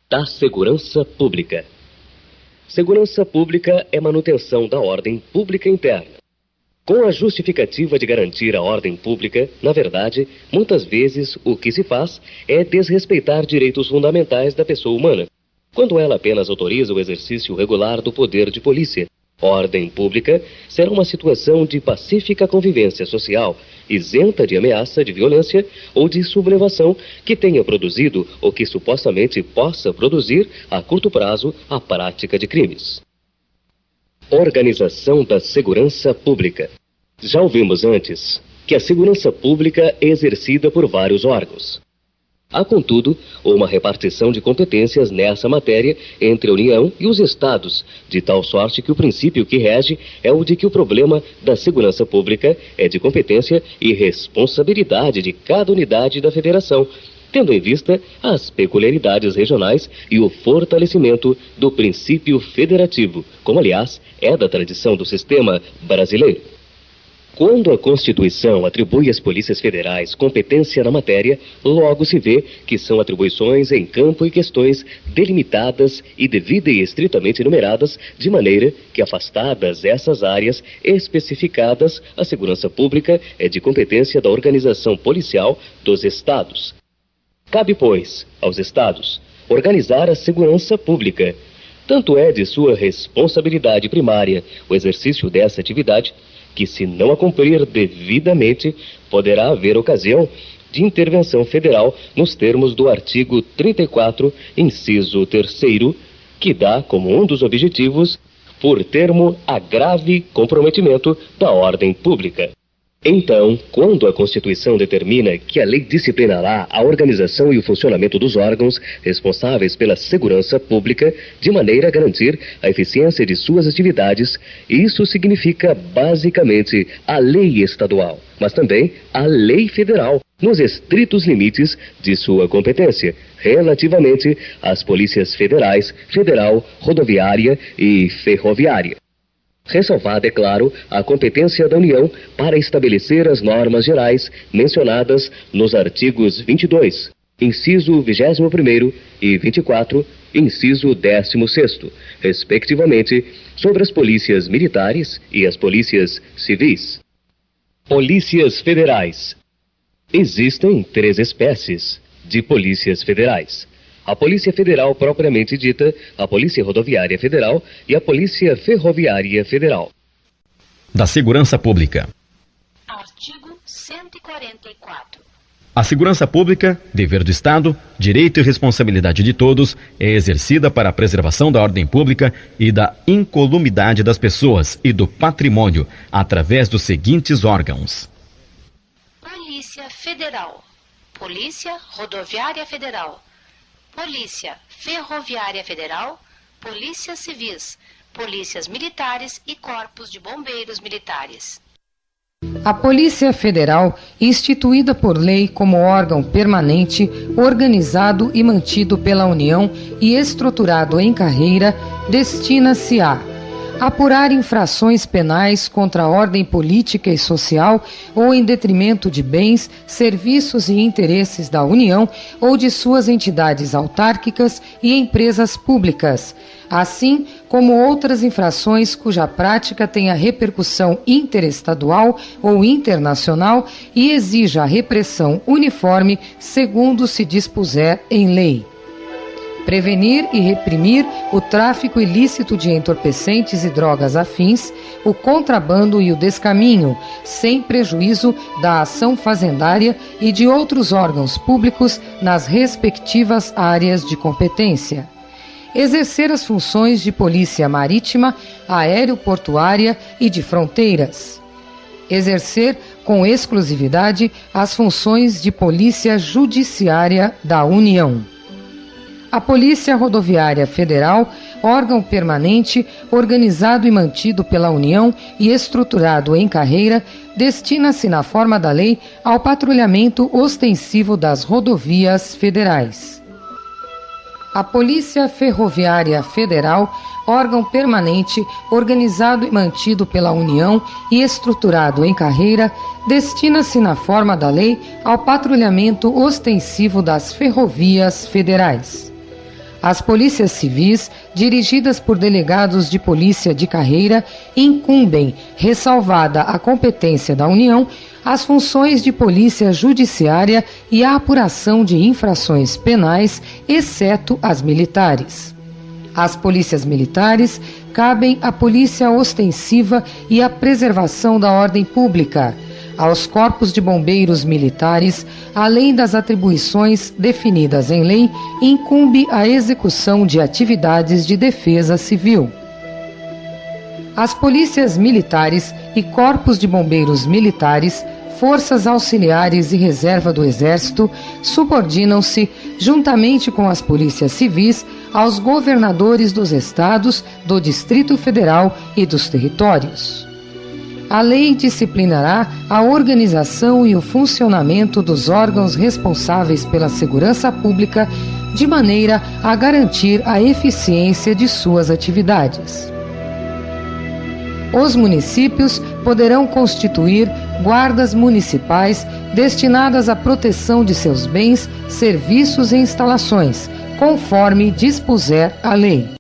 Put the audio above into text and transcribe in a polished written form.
da segurança pública. Segurança pública é manutenção da ordem pública interna. Com a justificativa de garantir a ordem pública, na verdade, muitas vezes o que se faz é desrespeitar direitos fundamentais da pessoa humana, quando ela apenas autoriza o exercício regular do poder de polícia. Ordem pública será uma situação de pacífica convivência social, isenta de ameaça de violência ou de sublevação que tenha produzido ou que supostamente possa produzir a curto prazo a prática de crimes. Organização da segurança pública. Já ouvimos antes que a segurança pública é exercida por vários órgãos. Há, contudo, uma repartição de competências nessa matéria entre a União e os Estados, de tal sorte que o princípio que rege é o de que o problema da segurança pública é de competência e responsabilidade de cada unidade da Federação, tendo em vista as peculiaridades regionais e o fortalecimento do princípio federativo, como, aliás, é da tradição do sistema brasileiro. Quando a Constituição atribui às polícias federais competência na matéria, logo se vê que são atribuições em campo e questões delimitadas e devida e estritamente enumeradas, de maneira que, afastadas essas áreas especificadas, a segurança pública é de competência da organização policial dos Estados. Cabe, pois, aos Estados organizar a segurança pública. Tanto é de sua responsabilidade primária o exercício dessa atividade, que, se não a cumprir devidamente, poderá haver ocasião de intervenção federal nos termos do artigo 34, inciso 3º, que dá como um dos objetivos, por termo, a grave comprometimento da ordem pública. Então, quando a Constituição determina que a lei disciplinará a organização e o funcionamento dos órgãos responsáveis pela segurança pública, de maneira a garantir a eficiência de suas atividades, isso significa basicamente a lei estadual, mas também a lei federal, nos estritos limites de sua competência, relativamente às polícias federais, federal, rodoviária e ferroviária. Ressalvada, é claro, a competência da União para estabelecer as normas gerais mencionadas nos artigos 22, inciso 21º e 24, inciso 16º, respectivamente, sobre as polícias militares e as polícias civis. Polícias federais. Existem 3 espécies de polícias federais: a Polícia Federal propriamente dita, a Polícia Rodoviária Federal e a Polícia Ferroviária Federal. Da Segurança Pública. Artigo 144. A segurança pública, dever do Estado, direito e responsabilidade de todos, é exercida para a preservação da ordem pública e da incolumidade das pessoas e do patrimônio, através dos seguintes órgãos: Polícia Federal, Polícia Rodoviária Federal, Polícia Ferroviária Federal, Polícias Civis, Polícias Militares e Corpos de Bombeiros Militares. A Polícia Federal, instituída por lei como órgão permanente, organizado e mantido pela União e estruturado em carreira, destina-se a apurar infrações penais contra a ordem política e social ou em detrimento de bens, serviços e interesses da União ou de suas entidades autárquicas e empresas públicas, assim como outras infrações cuja prática tenha repercussão interestadual ou internacional e exija a repressão uniforme segundo se dispuser em lei. Prevenir e reprimir o tráfico ilícito de entorpecentes e drogas afins, o contrabando e o descaminho, sem prejuízo da ação fazendária e de outros órgãos públicos nas respectivas áreas de competência. Exercer as funções de polícia marítima, aéroportuária e de fronteiras. Exercer com exclusividade as funções de polícia judiciária da União. A Polícia Rodoviária Federal, órgão permanente, organizado e mantido pela União e estruturado em carreira, destina-se na forma da lei ao patrulhamento ostensivo das rodovias federais. A Polícia Ferroviária Federal, órgão permanente, organizado e mantido pela União e estruturado em carreira, destina-se na forma da lei ao patrulhamento ostensivo das ferrovias federais. As polícias civis, dirigidas por delegados de polícia de carreira, incumbem, ressalvada a competência da União, as funções de polícia judiciária e a apuração de infrações penais, exceto as militares. Às polícias militares cabem a polícia ostensiva e a preservação da ordem pública. Aos corpos de bombeiros militares, além das atribuições definidas em lei, incumbe a execução de atividades de defesa civil. As polícias militares e corpos de bombeiros militares, forças auxiliares e reserva do Exército, subordinam-se, juntamente com as polícias civis, aos governadores dos estados, do Distrito Federal e dos territórios. A lei disciplinará a organização e o funcionamento dos órgãos responsáveis pela segurança pública, de maneira a garantir a eficiência de suas atividades. Os municípios poderão constituir guardas municipais destinadas à proteção de seus bens, serviços e instalações, conforme dispuser a lei.